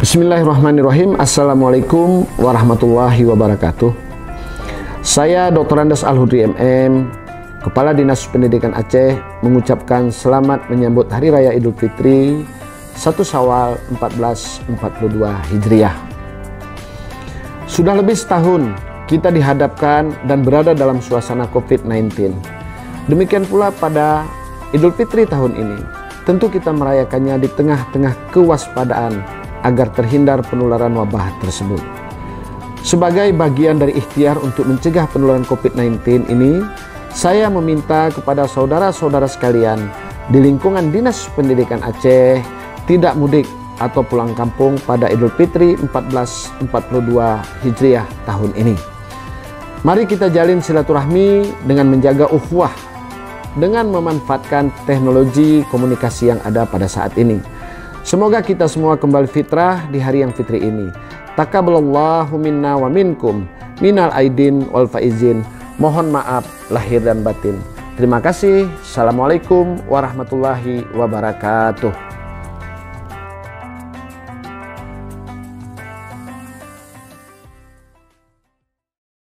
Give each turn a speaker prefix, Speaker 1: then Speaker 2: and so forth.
Speaker 1: Bismillahirrahmanirrahim. Assalamualaikum warahmatullahi wabarakatuh. Saya Dr. Andes Al-Hudri MM, Kepala Dinas Pendidikan Aceh, mengucapkan selamat menyambut Hari Raya Idul Fitri 1 Syawal 1442 Hijriah. Sudah lebih setahun kita dihadapkan dan berada dalam suasana COVID-19. Demikian pula pada Idul Fitri tahun ini. Tentu kita merayakannya di tengah-tengah kewaspadaan agar terhindar penularan wabah tersebut. Sebagai bagian dari ikhtiar untuk mencegah penularan COVID-19 ini, saya meminta kepada saudara-saudara sekalian di lingkungan Dinas Pendidikan Aceh tidak mudik atau pulang kampung pada Idul Fitri 1442 Hijriah tahun ini. Mari kita jalin silaturahmi dengan menjaga ukhuwah dengan memanfaatkan teknologi komunikasi yang ada pada saat ini. Semoga kita semua kembali fitrah di hari yang fitri ini. Taqabbalallahu minna wa minkum minal aidin wal faizin. Mohon maaf lahir dan batin. Terima kasih. Assalamualaikum warahmatullahi wabarakatuh.